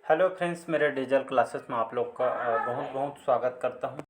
Hello friends, मेरे digital classes में आप लोग का बहुत बहुत स्वागत करता हूं।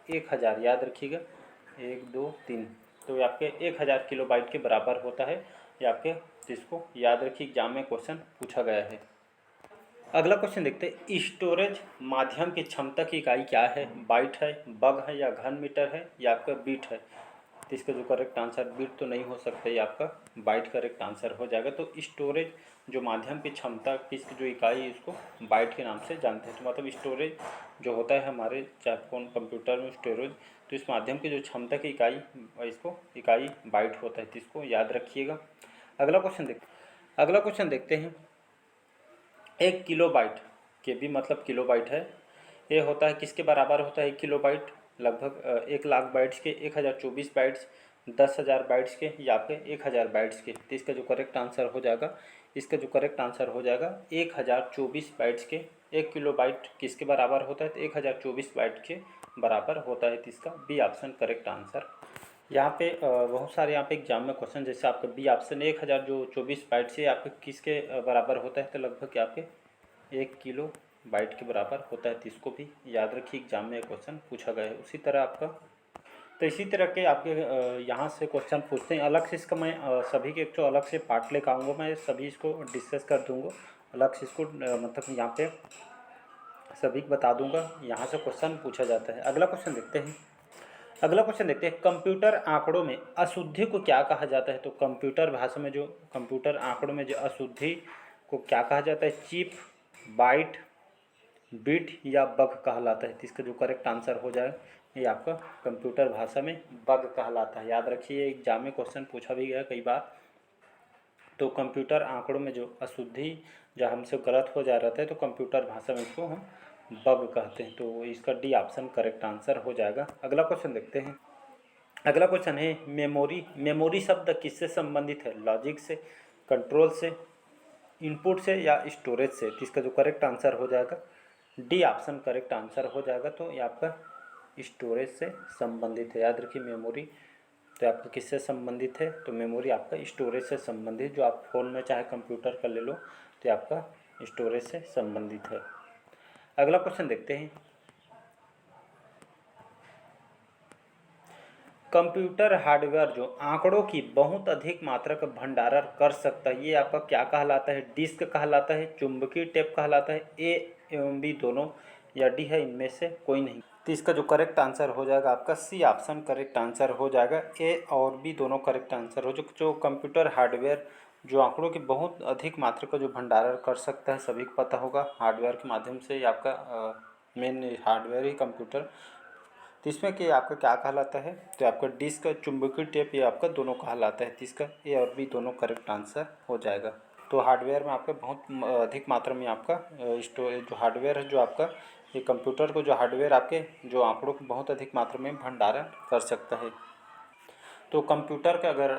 एक हज़ार याद रखिएगा, एक दो तीन। तो ये आपके 1000 किलोबाइट के बराबर होता है। ये आपके जिसको याद रखिए, एग्जाम में क्वेश्चन पूछा गया है। अगला क्वेश्चन देखते हैं, स्टोरेज माध्यम की क्षमता की इकाई क्या है? बाइट है, बग है, या घन मीटर है, या आपका बीट है? तो इसका जो करेक्ट आंसर, बीट तो नहीं हो सकता, ये आपका बाइट करेक्ट आंसर हो जाएगा। तो स्टोरेज जो माध्यम की क्षमता की जो इकाई है, इसको बाइट के नाम से जानते हैं। तो मतलब स्टोरेज जो होता है हमारे चाहे फोन कंप्यूटर में स्टोरेज, तो इस माध्यम की जो क्षमता की इकाई, इसको इकाई बाइट होता है। तो इसको याद रखिएगा। अगला क्वेश्चन देखते हैं, 1 किलोबाइट के भी मतलब किलोबाइट है। ये होता है किसके बराबर होता है? 1 किलोबाइट लगभग 1 लाख बाइट्स के, 1024 बाइट्स, 10,000 बाइट्स के, या आपके 1000 बाइट्स के। तो इसका जो करेक्ट आंसर हो जाएगा, 1024 बाइट्स के। 1 किलोबाइट किसके बराबर होता है? तो 1024 बाइट के बराबर होता है। तो इसका बी ऑप्शन करेक्ट आंसर। यहाँ पे बहुत सारे यहाँ पे एग्जाम में क्वेश्चन, जैसे आपका बी ऑप्शन 1024 बाइट से आपके किसके बराबर होता है? तो लगभग आपके 1 किलो बाइट के बराबर होता है। तो इसको भी याद रखिए, एग्जाम में क्वेश्चन पूछा गया है। उसी तरह आपका, तो इसी तरह के आपके यहाँ से क्वेश्चन पूछते हैं। अलग से इसका मैं सभी के एक तो अलग से पार्ट लेकर आऊँगा, मैं सभी इसको डिस्कस कर दूँगा अलग से। इसको मतलब यहाँ पे सभी को बता दूँगा, यहाँ से क्वेश्चन पूछा जाता है। अगला क्वेश्चन देखते हैं, कंप्यूटर आंकड़ों में अशुद्धि को क्या कहा जाता है? तो कंप्यूटर भाषा में जो कंप्यूटर आंकड़ों में जो अशुद्धि को क्या कहा जाता है? चिप, बाइट, बिट, या बग कहलाता है। तो इसका जो करेक्ट आंसर हो जाए, ये आपका कंप्यूटर भाषा में बग कहलाता है। याद रखिए, एग्जाम में क्वेश्चन पूछा भी गया कई बार। तो कंप्यूटर आंकड़ों में जो अशुद्धि जो हमसे गलत हो जा रहा था, तो कंप्यूटर भाषा में इसको हम बग कहते हैं। तो इसका डी ऑप्शन करेक्ट आंसर हो जाएगा। अगला क्वेश्चन देखते हैं। अगला क्वेश्चन है मेमोरी। मेमोरी शब्द किससे संबंधित है? लॉजिक से, कंट्रोल से, इनपुट से या स्टोरेज से? तो इसका जो करेक्ट आंसर हो जाएगा डी ऑप्शन करेक्ट आंसर हो जाएगा। तो ये आपका स्टोरेज से संबंधित है। याद रखिए मेमोरी तो आपका किससे संबंधित है? तो मेमोरी आपका स्टोरेज से संबंधित, जो आप फ़ोन में चाहे कंप्यूटर का ले लो तो आपका स्टोरेज से संबंधित है। अगला क्वेश्चन देखते हैं। कंप्यूटर हार्डवेयर जो आंकड़ों की बहुत अधिक मात्रा का भंडारण कर सकता है, ये आपका क्या कहलाता है? डिस्क कहलाता है, चुंबकीय टेप कहलाता है, ए एवं बी दोनों, या डी है इनमें से कोई नहीं? तो इसका जो करेक्ट आंसर हो जाएगा आपका सी ऑप्शन करेक्ट आंसर हो जाएगा। ए और बी दोनों करेक्ट आंसर हो। जो कंप्यूटर हार्डवेयर जो आंकड़ों की बहुत अधिक मात्रा का जो भंडारण कर सकता है, सभी को पता होगा हार्डवेयर के माध्यम से आपका मेन हार्डवेयर ही कंप्यूटर। तो इसमें कि आपका क्या कहलाता है? तो आपका डिस्क, चुंबकीय टेप, ये आपका दोनों कहलाता है। तो इसका ए और बी दोनों करेक्ट आंसर हो जाएगा। तो हार्डवेयर में आपका बहुत अधिक मात्रा में आपका स्टोरेज जो हार्डवेयर है, जो आपका ये कंप्यूटर को जो हार्डवेयर आपके जो आंकड़ों को बहुत अधिक मात्रा में भंडारण कर सकता है। तो कंप्यूटर का अगर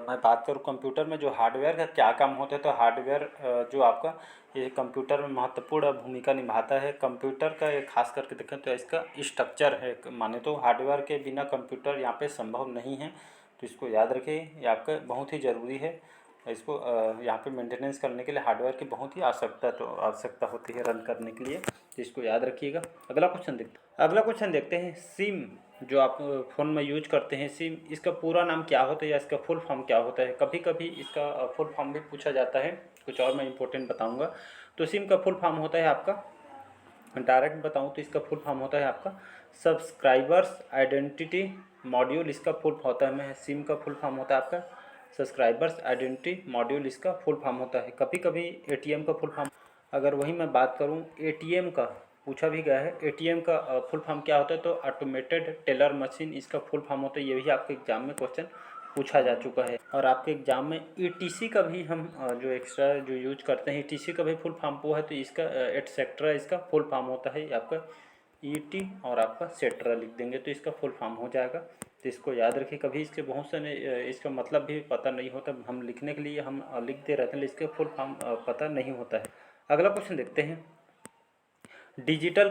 मैं बात करूँ, कंप्यूटर में जो हार्डवेयर का क्या काम होता है, तो हार्डवेयर जो आपका ये कंप्यूटर में महत्वपूर्ण भूमिका निभाता है। कंप्यूटर का ये खास करके देखें तो इसका स्ट्रक्चर है, माने तो हार्डवेयर के बिना कंप्यूटर यहाँ पे संभव नहीं है। तो इसको याद रखिए, ये आपका बहुत ही ज़रूरी है। इसको यहाँ पे मेंटेनेंस करने के लिए हार्डवेयर की बहुत ही आवश्यकता होती है रन करने के लिए। तो इसको याद रखिएगा। अगला क्वेश्चन देखते हैं। सिम जो आप फ़ोन में यूज करते हैं, सिम, इसका पूरा नाम क्या होता है या इसका फुल फॉर्म क्या होता है? कभी कभी इसका फुल फॉर्म भी पूछा जाता है, कुछ और मैं इंपॉर्टेंट बताऊंगा। तो सिम का फुल फॉर्म होता है आपका, डायरेक्ट बताऊं तो इसका फुल फॉर्म होता है आपका सब्सक्राइबर्स आइडेंटिटी मॉड्यूल। इसका फुल होता है मैं सिम का फुल फॉर्म होता है आपका सब्सक्राइबर्स आइडेंटिटी मॉड्यूल, इसका फुल फॉर्म होता है। कभी कभी एटीएम का फुल फॉर्म, अगर वही मैं बात करूं एटीएम का, पूछा भी गया है एटीएम का फुल फॉर्म क्या होता है? तो ऑटोमेटेड टेलर मशीन, इसका फुल फॉर्म होता है। ये भी आपके एग्जाम में क्वेश्चन पूछा जा चुका है। और आपके एग्जाम में ईटीसी का भी हम जो एक्स्ट्रा जो यूज करते हैं, ईटीसी का भी फुल फॉर्म वो है। तो इसका एटसेट्रा इसका फुल फॉर्म होता है आपका ईटी और आपका सेट्रा लिख देंगे तो इसका फुल फॉर्म हो जाएगा। तो इसको याद रखिए। कभी इसके बहुत से इसका मतलब भी पता नहीं होता, हम लिखने के लिए हम लिखते रहते हैं, लेकिन इसका फुल फॉर्म पता नहीं होता है। अगला क्वेश्चन देखते हैं। डिजिटल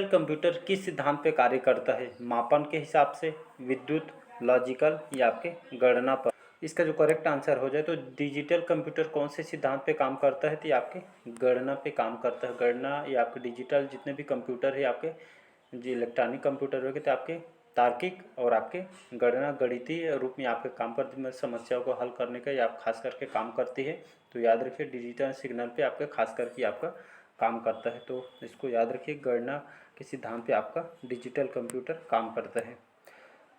कंप्यूटर किस सिद्धांत पे कार्य करता है? मापन के हिसाब से, विद्युत, लॉजिकल या आपके गणना पर? इसका जो करेक्ट आंसर हो जाए तो डिजिटल कंप्यूटर कौन से सिद्धांत पे काम करता है? तो ये आपके गणना पे काम करता है। गणना या आपके डिजिटल जितने भी कंप्यूटर है आपके जो इलेक्ट्रॉनिक कंप्यूटर होंगे तो आपके तार्किक और आपके गणना गणितीय रूप में आपके काम करती है, समस्याओं को हल करने का या आप खास करके काम करती है। तो याद रखिए डिजिटल सिग्नल पे आपका खास करके आपका काम करता है। तो इसको याद रखिए, गणना के सिद्धांत पे आपका डिजिटल कंप्यूटर काम करता है।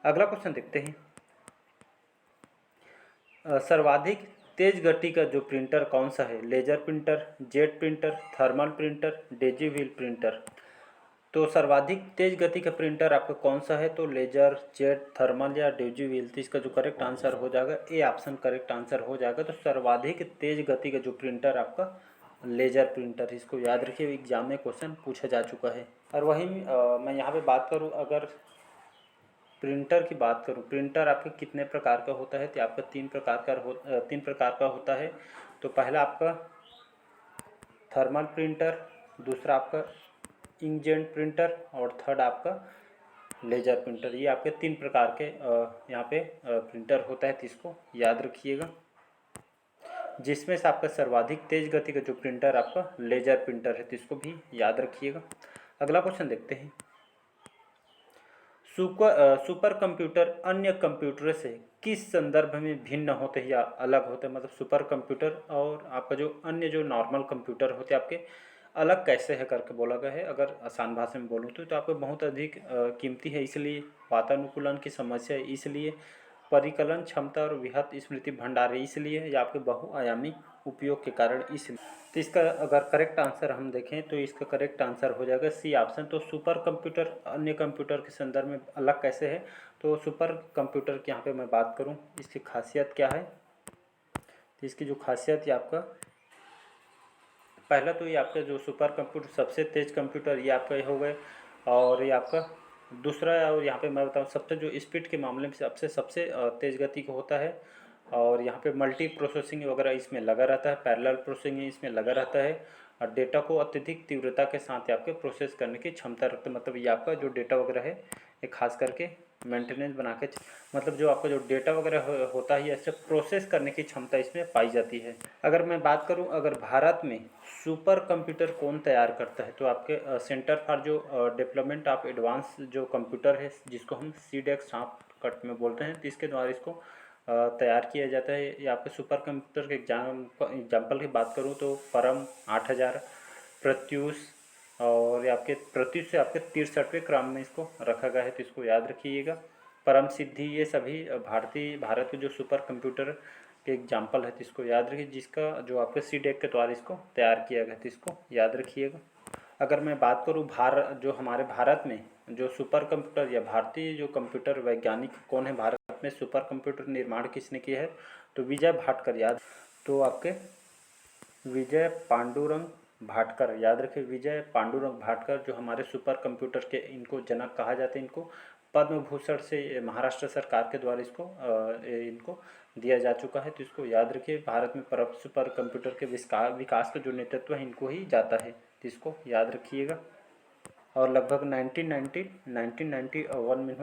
अगला क्वेश्चन देखते हैं। सर्वाधिक तेज गति का जो प्रिंटर कौन सा है? Laser printer, jet printer, thermal printer, daisy wheel printer? तो सर्वाधिक तेज गति का प्रिंटर आपका कौन सा है? तो लेजर, जेट, थर्मल या डेजी व्हील? तो इसका जो करेक्ट आंसर हो जाएगा ए ऑप्शन करेक्ट आंसर हो जाएगा। तो सर्वाधिक तेज गति का जो प्रिंटर आपका लेजर प्रिंटर, इसको याद रखिए, एग्जाम में क्वेश्चन पूछा जा चुका है। और वहीं मैं यहाँ पे बात करूँ, अगर प्रिंटर की बात करूँ, प्रिंटर आपके कितने प्रकार का होता है? तो आपका तीन प्रकार का होता है। तो पहला आपका थर्मल प्रिंटर, दूसरा आपका इंकजेट प्रिंटर और थर्ड आपका लेजर प्रिंटर। ये आपके तीन प्रकार के यहाँ पे प्रिंटर होता है। तो इसको याद रखिएगा, जिसमें से आपका सर्वाधिक तेज गति का जो प्रिंटर आपका लेजर प्रिंटर है। तो इसको भी याद रखिएगा। अगला क्वेश्चन देखते हैं। सुपर कंप्यूटर अन्य कंप्यूटर से किस संदर्भ में भिन्न होते हैं या अलग होते हैं? मतलब सुपर कंप्यूटर और आपका जो अन्य जो नॉर्मल कंप्यूटर होते हैं आपके अलग कैसे है करके बोला गया है। अगर आसान भाषा में बोलूँ तो आपको बहुत अधिक कीमती है, इसलिए वातानुकूलन की समस्या है, इसलिए परिकलन क्षमता और वृहत स्मृति भंडार है, इसलिए या आपके बहुआयामी उपयोग के कारण इसलिए। तो इसका अगर करेक्ट आंसर हम देखें तो इसका करेक्ट आंसर हो जाएगा सी ऑप्शन। तो सुपर कंप्यूटर अन्य कंप्यूटर के संदर्भ में अलग कैसे है, तो सुपर कंप्यूटर की यहाँ पे मैं बात करूँ इसकी खासियत क्या है। तो इसकी जो खासियत है आपका, पहला तो ये आपका जो सुपर कंप्यूटर सबसे तेज कंप्यूटर ये आपका हो गए, और ये आपका दूसरा, और यहाँ पे मैं बताऊँ सबसे जो स्पीड के मामले में सबसे सबसे तेज गति का होता है, और यहाँ पे मल्टी प्रोसेसिंग वगैरह इसमें लगा रहता है, पैरेलल प्रोसेसिंग इसमें लगा रहता है, और डेटा को अत्यधिक तीव्रता के साथ आपके प्रोसेस करने की क्षमता रखते हैं। मतलब ये आपका जो डेटा वगैरह है ये खास करके मेंटेनेंस बना के, मतलब जो आपका जो डेटा वगैरह होता है ऐसे प्रोसेस करने की क्षमता इसमें पाई जाती है। अगर मैं बात करूं अगर भारत में सुपर कंप्यूटर कौन तैयार करता है, तो आपके सेंटर फॉर जो डेवलपमेंट ऑफ एडवांस जो कंप्यूटर है जिसको हम सीडेक शॉर्टकट में बोलते हैं, तो इसके द्वारा इसको तैयार किया जाता है। ये आपके सुपर कंप्यूटर के एग्जाम्पल की बात करूँ तो परम 8000, प्रत्यूष, और ये आपके प्रत्युष से आपके 63वें क्रम में इसको रखा गया है, तो इसको याद रखिएगा। परम सिद्धि ये सभी भारत के जो सुपर कंप्यूटर के एग्जाम्पल है, तो इसको याद रखिए, जिसका जो आपके सीडेक के द्वारा इसको तैयार किया गया, तो इसको याद रखिएगा। अगर मैं बात करूँ जो हमारे भारत में जो सुपर कंप्यूटर या भारतीय जो कंप्यूटर वैज्ञानिक कौन है, भारत में सुपर कंप्यूटर निर्माण किसने किया है, तो विजय भाटकर। याद तो आपके विजय पांडुरंग भाटकर, याद रखें विजय पांडुरंग भाटकर जो हमारे सुपर कंप्यूटर के इनको जनक कहा जाता है। इनको पद्म भूषण से महाराष्ट्र सरकार के द्वारा इसको इनको दिया जा चुका है, तो इसको याद रखिए। भारत में सुपर कंप्यूटर के विकास का जो नेतृत्व है इनको ही जाता है, तो इसको याद रखिएगा। और लगभग 1991 में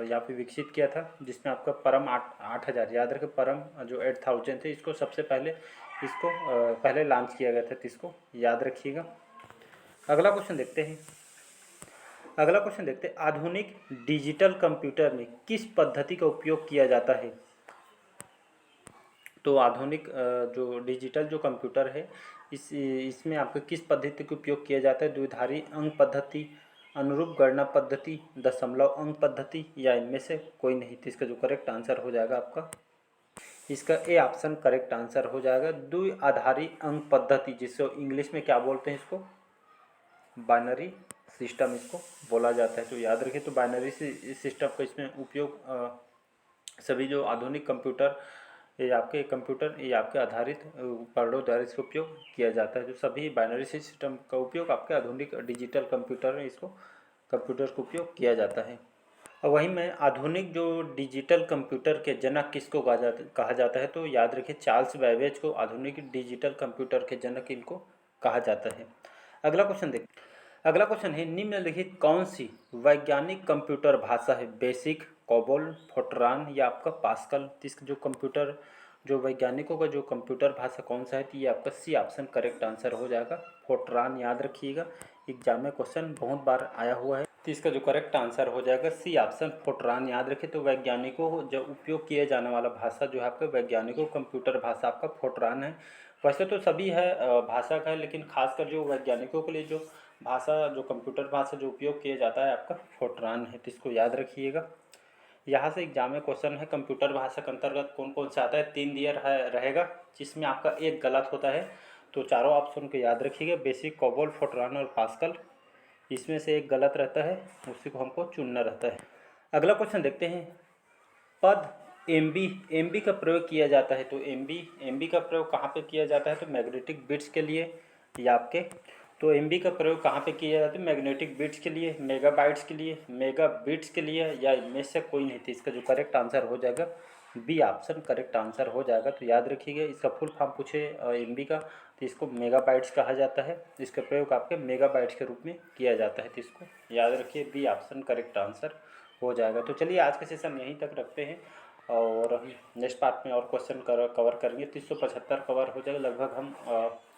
यहाँ पे विकसित किया था, जिसमें आपका परम 8000, याद रखें परम जो 8000 थे इसको सबसे पहले इसको पहले लॉन्च किया गया था, तो इसको याद रखिएगा। अगला क्वेश्चन देखते हैं। आधुनिक डिजिटल कंप्यूटर में किस पद्धति का उपयोग किया जाता है। तो आधुनिक जो डिजिटल जो कंप्यूटर है इसमें आपका किस पद्धति का उपयोग किया जाता है। द्विधारी अंक पद्धति, अनुरूप गणना पद्धति, दशमलव अंक पद्धति, या इनमें से कोई नहीं। तो इसका जो करेक्ट आंसर हो जाएगा आपका, इसका ए ऑप्शन करेक्ट आंसर हो जाएगा। द्विआधारी अंक पद्धति, जिसको इंग्लिश में क्या बोलते हैं, इसको बाइनरी सिस्टम इसको बोला जाता है, तो याद रखिए। तो बाइनरी सिस्टम का इसमें उपयोग सभी जो आधुनिक कंप्यूटर ये आपके आधारित उपकरणों द्वारा इसका उपयोग किया जाता है। जो सभी बाइनरी सिस्टम का उपयोग आपके आधुनिक डिजिटल कंप्यूटर में इसको कंप्यूटर का उपयोग किया जाता है। और वहीं में आधुनिक जो डिजिटल कंप्यूटर के जनक किसको कहा जाता है, तो याद रखिए चार्ल्स बैबेज को आधुनिक डिजिटल कंप्यूटर के जनक इनको कहा जाता है। अगला क्वेश्चन है निम्नलिखित कौन सी वैज्ञानिक कंप्यूटर भाषा है, बेसिक, कोबोल, फोर्ट्रान, या आपका पास्कल। इसका जो कंप्यूटर जो वैज्ञानिकों का जो कंप्यूटर भाषा कौन सा है, तो ये आपका सी ऑप्शन करेक्ट आंसर हो जाएगा, फोर्ट्रान। याद रखिएगा, एग्जाम में क्वेश्चन बहुत बार आया हुआ है, तो इसका जो करेक्ट आंसर हो जाएगा सी ऑप्शन फोर्ट्रान। याद रखिए, तो वैज्ञानिकों को जो उपयोग किए जाने वाला भाषा जो है आपका वैज्ञानिकों कंप्यूटर भाषा आपका फोर्ट्रान है। वैसे तो सभी है भाषा का है, लेकिन खासकर जो वैज्ञानिकों के लिए जो भाषा जो कंप्यूटर भाषा जो उपयोग किया जाता है आपका फोर्ट्रान है, तो इसको याद रखिएगा। यहाँ से एग्जाम में क्वेश्चन है कंप्यूटर भाषा के अंतर्गत कौन कौन से आता है, 3 दिया रहेगा, जिसमें आपका एक गलत होता है, तो चारों ऑप्शन को याद रखिएगा, बेसिक, कोबोल, फोर्ट्रान और पास्कल। इसमें से एक गलत रहता है, उसी को हमको चुनना रहता है। अगला क्वेश्चन देखते हैं। पद एमबी का प्रयोग किया जाता है, तो एमबी का प्रयोग कहाँ पे किया जाता है, तो मैग्नेटिक बिट्स के लिए, या आपके तो एमबी का प्रयोग कहाँ पे किया जाता है, मैग्नेटिक बिट्स के लिए, मेगाबाइट्स के लिए, मेगा बिट्स के लिए, या इनमें से कोई नहीं थी। इसका जो करेक्ट आंसर हो जाएगा बी ऑप्शन करेक्ट आंसर हो जाएगा। तो याद रखिएगा, इसका फुल फॉर्म पूछे एमबी का, तो इसको मेगाबाइट्स कहा जाता है। इसका प्रयोग आपके मेगाबाइट्स के रूप में किया जाता है, तो इसको याद रखिए, बी ऑप्शन करेक्ट आंसर हो जाएगा। तो चलिए आज का सेशन यहीं तक रखते हैं, और नेक्स्ट पार्ट में और क्वेश्चन कवर करेंगे। 375 कवर हो जाएगा, लगभग हम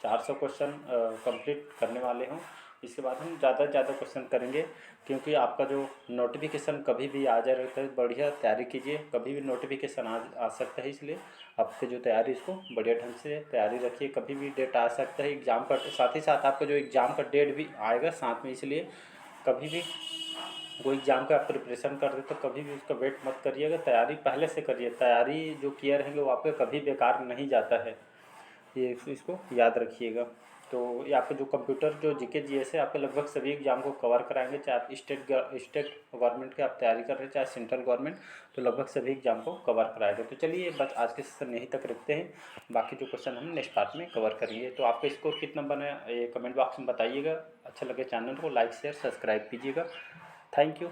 400 क्वेश्चन कंप्लीट करने वाले हों। इसके बाद हम ज़्यादा से ज़्यादा क्वेश्चन करेंगे, क्योंकि आपका जो नोटिफिकेशन कभी भी आ जा रहता है, बढ़िया तैयारी कीजिए, कभी भी नोटिफिकेशन आ सकता है, इसलिए आपकी जो तैयारी इसको बढ़िया ढंग से तैयारी रखिए। कभी भी डेट आ सकता है एग्ज़ाम का, साथ ही साथ आपका जो एग्ज़ाम का डेट भी आएगा साथ में, इसलिए कभी भी कोई एग्ज़ाम का आप प्रिपरेशन कर रहे तो कभी भी उसका वेट मत करिएगा, तैयारी पहले से करिए। तैयारी जो किए रहेंगे वो आपका कभी बेकार नहीं जाता है, ये इसको याद रखिएगा। तो ये आपके जो कंप्यूटर जो जीके जीएस है आपके लगभग सभी एग्जाम को कवर कराएंगे, चाहे आप स्टेट गवर्नमेंट की आप तैयारी कर रहे हैं चाहे सेंट्रल गवर्नमेंट, तो लगभग सभी एग्जाम को कवर कराएंगे। तो चलिए बस आज के सेशन यहीं तक रखते हैं, बाकी जो क्वेश्चन हम नेक्स्ट पार्ट में कवर करेंगे। तो आपका स्कोर कितना बना ये कमेंट बॉक्स में बताइएगा। अच्छा लगे चैनल को लाइक शेयर सब्सक्राइब कीजिएगा। Thank you.